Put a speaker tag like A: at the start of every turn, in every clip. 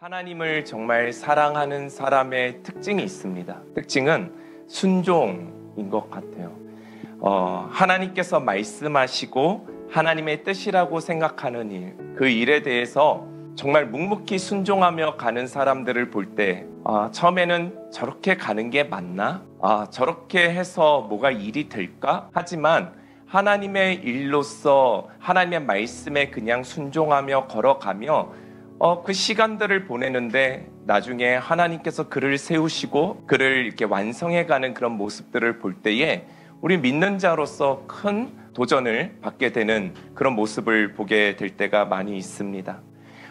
A: 하나님을 정말 사랑하는 사람의 특징이 있습니다. 특징은 순종인 것 같아요. 하나님께서 말씀하시고 하나님의 뜻이라고 생각하는 일, 그 일에 대해서 정말 묵묵히 순종하며 가는 사람들을 볼 때 처음에는 저렇게 가는 게 맞나? 저렇게 해서 뭐가 일이 될까? 하지만 하나님의 일로서 하나님의 말씀에 그냥 순종하며 걸어가며 그 시간들을 보내는데 나중에 하나님께서 그를 세우시고 그를 이렇게 완성해가는 그런 모습들을 볼 때에 우리 믿는 자로서 큰 도전을 받게 되는 그런 모습을 보게 될 때가 많이 있습니다.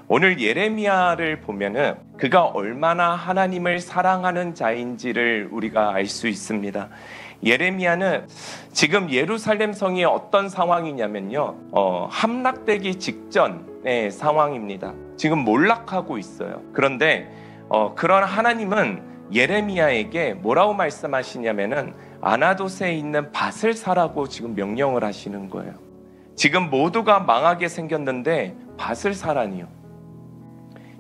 A: 오늘 예레미야를 보면은 그가 얼마나 하나님을 사랑하는 자인지를 우리가 알 수 있습니다. 예레미야는 지금 예루살렘 성이 어떤 상황이냐면요, 함락되기 직전의 상황입니다. 지금 몰락하고 있어요. 그런데 그런 하나님은 예레미야에게 뭐라고 말씀하시냐면은 아나돗에 있는 밭을 사라고 지금 명령을 하시는 거예요. 지금 모두가 망하게 생겼는데 밭을 사라니요.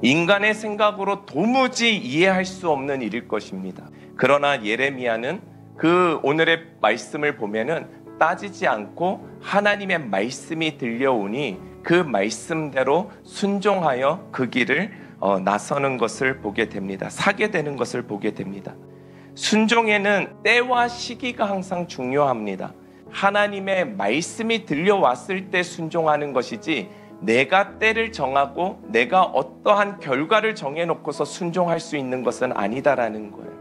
A: 인간의 생각으로 도무지 이해할 수 없는 일일 것입니다. 그러나 예레미야는 그 오늘의 말씀을 보면은 따지지 않고 하나님의 말씀이 들려오니 그 말씀대로 순종하여 그 길을 나서는 것을 보게 됩니다. 사게 되는 것을 보게 됩니다. 순종에는 때와 시기가 항상 중요합니다. 하나님의 말씀이 들려왔을 때 순종하는 것이지 내가 때를 정하고 내가 어떠한 결과를 정해놓고서 순종할 수 있는 것은 아니다라는 거예요.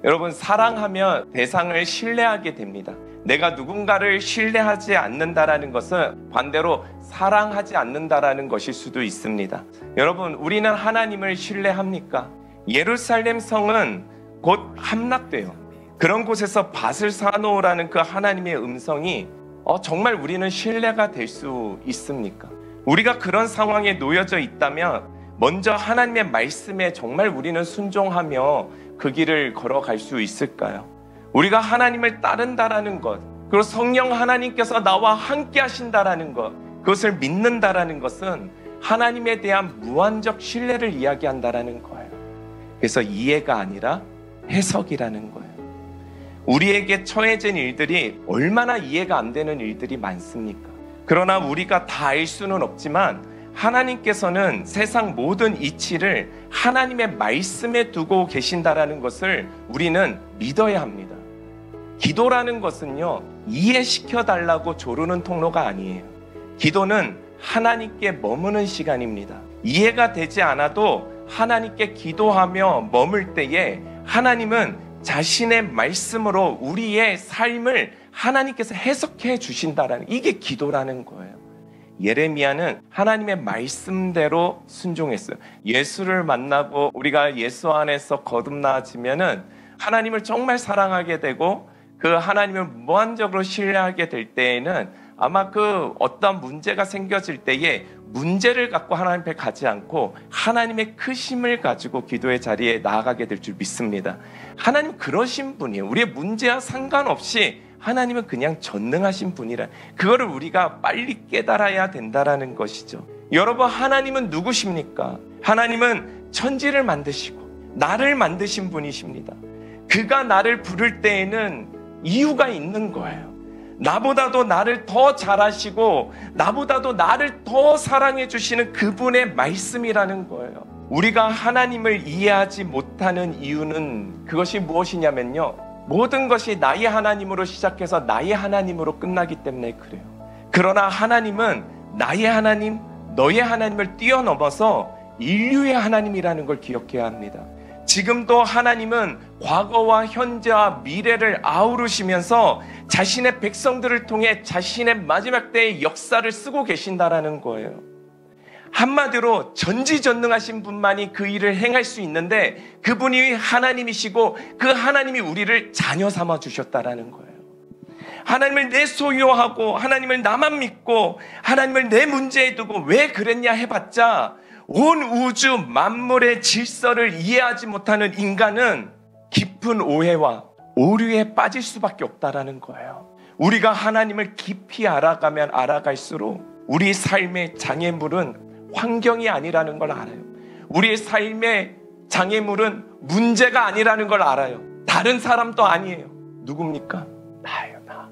A: 여러분, 사랑하면 대상을 신뢰하게 됩니다. 내가 누군가를 신뢰하지 않는다라는 것은 반대로 사랑하지 않는다라는 것일 수도 있습니다. 여러분, 우리는 하나님을 신뢰합니까? 예루살렘 성은 곧 함락돼요. 그런 곳에서 밭을 사놓으라는 그 하나님의 음성이 정말 우리는 신뢰가 될 수 있습니까? 우리가 그런 상황에 놓여져 있다면 먼저 하나님의 말씀에 정말 우리는 순종하며 그 길을 걸어갈 수 있을까요? 우리가 하나님을 따른다라는 것, 그리고 성령 하나님께서 나와 함께 하신다라는 것, 그것을 믿는다라는 것은 하나님에 대한 무한적 신뢰를 이야기한다라는 거예요. 그래서 이해가 아니라 해석이라는 거예요. 우리에게 처해진 일들이 얼마나 이해가 안 되는 일들이 많습니까? 그러나 우리가 다 알 수는 없지만 하나님께서는 세상 모든 이치를 하나님의 말씀에 두고 계신다라는 것을 우리는 믿어야 합니다. 기도라는 것은요, 이해시켜 달라고 조르는 통로가 아니에요. 기도는 하나님께 머무는 시간입니다. 이해가 되지 않아도 하나님께 기도하며 머물 때에 하나님은 자신의 말씀으로 우리의 삶을 하나님께서 해석해 주신다라는, 이게 기도라는 거예요. 예레미야는 하나님의 말씀대로 순종했어요. 예수를 만나고 우리가 예수 안에서 거듭나지면은 하나님을 정말 사랑하게 되고 그 하나님을 무한적으로 신뢰하게 될 때에는 아마 그 어떤 문제가 생겨질 때에 문제를 갖고 하나님 앞에 가지 않고 하나님의 크심을 가지고 기도의 자리에 나아가게 될 줄 믿습니다. 하나님 그러신 분이에요. 우리의 문제와 상관없이 하나님은 그냥 전능하신 분이라, 그거를 우리가 빨리 깨달아야 된다라는 것이죠. 여러분, 하나님은 누구십니까? 하나님은 천지를 만드시고 나를 만드신 분이십니다. 그가 나를 부를 때에는 이유가 있는 거예요. 나보다도 나를 더 잘 아시고 나보다도 나를 더 사랑해 주시는 그분의 말씀이라는 거예요. 우리가 하나님을 이해하지 못하는 이유는 그것이 무엇이냐면요, 모든 것이 나의 하나님으로 시작해서 나의 하나님으로 끝나기 때문에 그래요. 그러나 하나님은 나의 하나님, 너의 하나님을 뛰어넘어서 인류의 하나님이라는 걸 기억해야 합니다. 지금도 하나님은 과거와 현재와 미래를 아우르시면서 자신의 백성들을 통해 자신의 마지막 때의 역사를 쓰고 계신다라는 거예요. 한마디로 전지전능하신 분만이 그 일을 행할 수 있는데 그분이 하나님이시고 그 하나님이 우리를 자녀 삼아 주셨다라는 거예요. 하나님을 내 소유하고 하나님을 나만 믿고 하나님을 내 문제에 두고 왜 그랬냐 해봤자 온 우주 만물의 질서를 이해하지 못하는 인간은 깊은 오해와 오류에 빠질 수밖에 없다라는 거예요. 우리가 하나님을 깊이 알아가면 알아갈수록 우리 삶의 장애물은 환경이 아니라는 걸 알아요. 우리의 삶의 장애물은 문제가 아니라는 걸 알아요. 다른 사람도 아니에요. 누굽니까? 나예요, 나.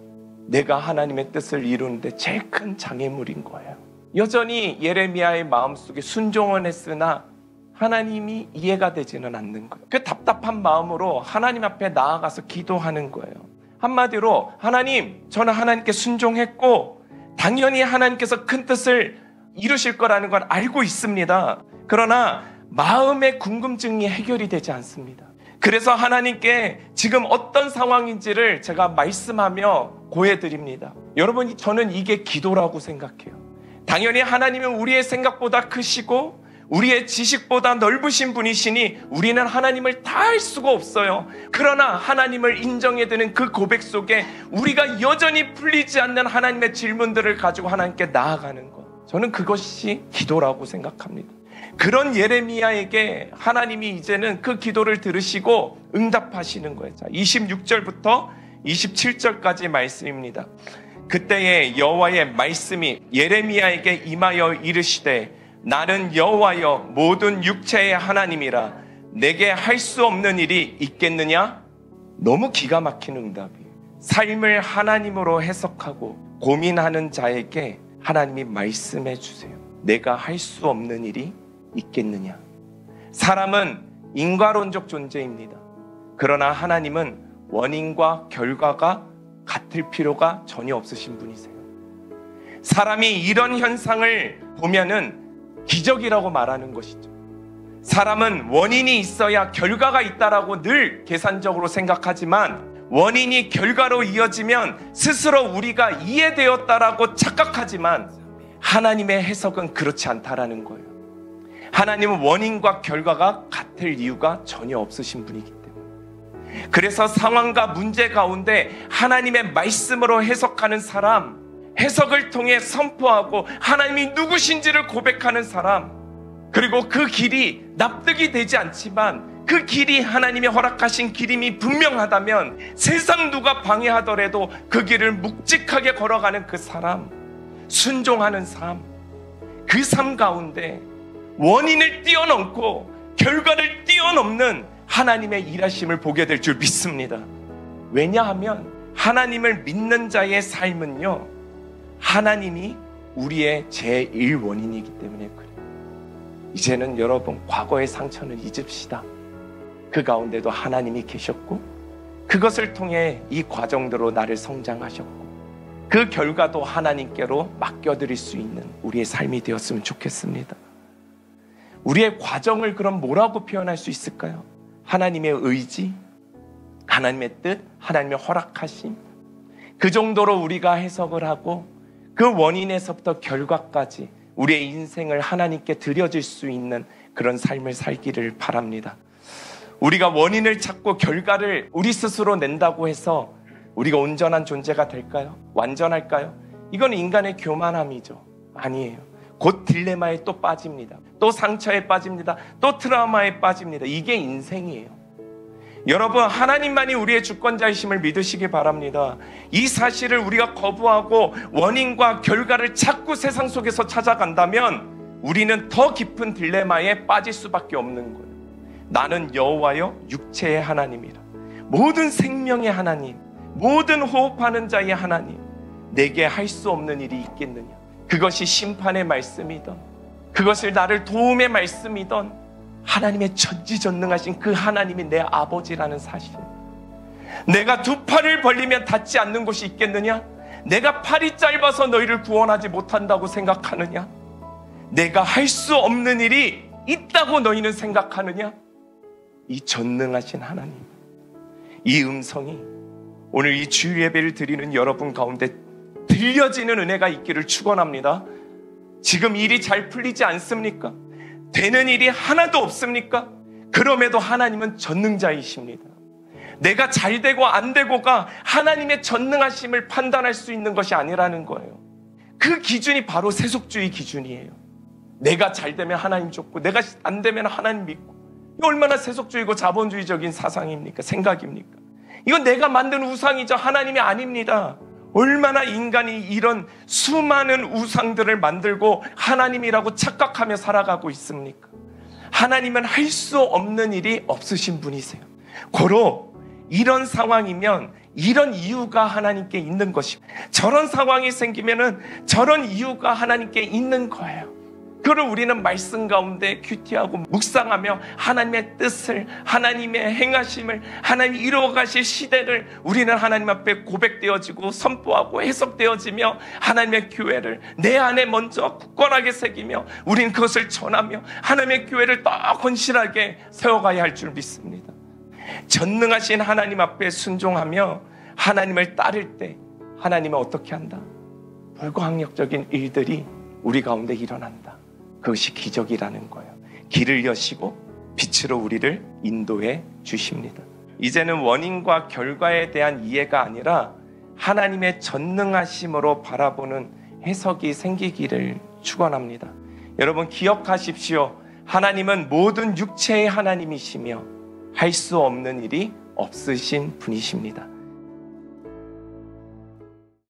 A: 내가 하나님의 뜻을 이루는데 제일 큰 장애물인 거예요. 여전히 예레미야의 마음속에 순종은 했으나 하나님이 이해가 되지는 않는 거예요. 그 답답한 마음으로 하나님 앞에 나아가서 기도하는 거예요. 한마디로 하나님, 저는 하나님께 순종했고 당연히 하나님께서 큰 뜻을 이루실 거라는 걸 알고 있습니다. 그러나 마음의 궁금증이 해결이 되지 않습니다. 그래서 하나님께 지금 어떤 상황인지를 제가 말씀하며 고해드립니다. 여러분, 저는 이게 기도라고 생각해요. 당연히 하나님은 우리의 생각보다 크시고 우리의 지식보다 넓으신 분이시니 우리는 하나님을 다 알 수가 없어요. 그러나 하나님을 인정해드는 그 고백 속에 우리가 여전히 풀리지 않는 하나님의 질문들을 가지고 하나님께 나아가는 것, 저는 그것이 기도라고 생각합니다. 그런 예레미야에게 하나님이 이제는 그 기도를 들으시고 응답하시는 거예요. 26절부터 27절까지 말씀입니다. 그때에 여호와의 말씀이 예레미야에게 임하여 이르시되 나는 여호와여 모든 육체의 하나님이라 내게 할 수 없는 일이 있겠느냐? 너무 기가 막힌 응답이에요. 삶을 하나님으로 해석하고 고민하는 자에게 하나님이 말씀해 주세요. 내가 할 수 없는 일이 있겠느냐? 사람은 인과론적 존재입니다. 그러나 하나님은 원인과 결과가 같을 필요가 전혀 없으신 분이세요. 사람이 이런 현상을 보면은 기적이라고 말하는 것이죠. 사람은 원인이 있어야 결과가 있다라고 늘 계산적으로 생각하지만 원인이 결과로 이어지면 스스로 우리가 이해되었다라고 착각하지만 하나님의 해석은 그렇지 않다라는 거예요. 하나님은 원인과 결과가 같을 이유가 전혀 없으신 분이기 때문에. 그래서 상황과 문제 가운데 하나님의 말씀으로 해석하는 사람, 해석을 통해 선포하고 하나님이 누구신지를 고백하는 사람, 그리고 그 길이 납득이 되지 않지만 그 길이 하나님이 허락하신 길임이 분명하다면 세상 누가 방해하더라도 그 길을 묵직하게 걸어가는 그 사람, 순종하는 삶, 그 삶 가운데 원인을 뛰어넘고 결과를 뛰어넘는 하나님의 일하심을 보게 될 줄 믿습니다. 왜냐하면 하나님을 믿는 자의 삶은요, 하나님이 우리의 제1원인이기 때문에 그래요. 이제는 여러분, 과거의 상처는 잊읍시다. 그 가운데도 하나님이 계셨고 그것을 통해 이 과정대로 나를 성장하셨고 그 결과도 하나님께로 맡겨드릴 수 있는 우리의 삶이 되었으면 좋겠습니다. 우리의 과정을 그럼 뭐라고 표현할 수 있을까요? 하나님의 의지, 하나님의 뜻, 하나님의 허락하심, 그 정도로 우리가 해석을 하고 그 원인에서부터 결과까지 우리의 인생을 하나님께 드려질 수 있는 그런 삶을 살기를 바랍니다. 우리가 원인을 찾고 결과를 우리 스스로 낸다고 해서 우리가 온전한 존재가 될까요? 완전할까요? 이건 인간의 교만함이죠. 아니에요. 곧 딜레마에 또 빠집니다. 또 상처에 빠집니다. 또 트라우마에 빠집니다. 이게 인생이에요. 여러분, 하나님만이 우리의 주권자이심을 믿으시기 바랍니다. 이 사실을 우리가 거부하고 원인과 결과를 자꾸 세상 속에서 찾아간다면 우리는 더 깊은 딜레마에 빠질 수밖에 없는 거예요. 나는 여호와여 육체의 하나님이라. 모든 생명의 하나님, 모든 호흡하는 자의 하나님, 내게 할 수 없는 일이 있겠느냐? 그것이 심판의 말씀이든 그것을 나를 도움의 말씀이든 하나님의 전지전능하신 그 하나님이 내 아버지라는 사실. 내가 두 팔을 벌리면 닿지 않는 곳이 있겠느냐? 내가 팔이 짧아서 너희를 구원하지 못한다고 생각하느냐? 내가 할 수 없는 일이 있다고 너희는 생각하느냐? 이 전능하신 하나님, 이 음성이 오늘 이 주일 예배를 드리는 여러분 가운데 들려지는 은혜가 있기를 축원합니다. 지금 일이 잘 풀리지 않습니까? 되는 일이 하나도 없습니까? 그럼에도 하나님은 전능자이십니다. 내가 잘 되고 안 되고가 하나님의 전능하심을 판단할 수 있는 것이 아니라는 거예요. 그 기준이 바로 세속주의 기준이에요. 내가 잘 되면 하나님 좋고 내가 안 되면 하나님 믿고. 이거 얼마나 세속주의고 자본주의적인 사상입니까? 생각입니까? 이건 내가 만든 우상이죠. 하나님이 아닙니다. 얼마나 인간이 이런 수많은 우상들을 만들고 하나님이라고 착각하며 살아가고 있습니까? 하나님은 할 수 없는 일이 없으신 분이세요. 고로 이런 상황이면 이런 이유가 하나님께 있는 것입니다. 저런 상황이 생기면은 저런 이유가 하나님께 있는 거예요. 그걸 우리는 말씀 가운데 큐티하고 묵상하며 하나님의 뜻을, 하나님의 행하심을, 하나님이 이루어가실 시대를 우리는 하나님 앞에 고백되어지고 선포하고 해석되어지며 하나님의 교회를 내 안에 먼저 굳건하게 새기며 우리는 그것을 전하며 하나님의 교회를 더 건실하게 세워가야 할 줄 믿습니다. 전능하신 하나님 앞에 순종하며 하나님을 따를 때 하나님은 어떻게 한다? 불가항력적인 일들이 우리 가운데 일어난다. 그것이 기적이라는 거예요. 길을 여시고 빛으로 우리를 인도해 주십니다. 이제는 원인과 결과에 대한 이해가 아니라 하나님의 전능하심으로 바라보는 해석이 생기기를 축원합니다. 여러분 기억하십시오. 하나님은 모든 육체의 하나님이시며 할 수 없는 일이 없으신 분이십니다.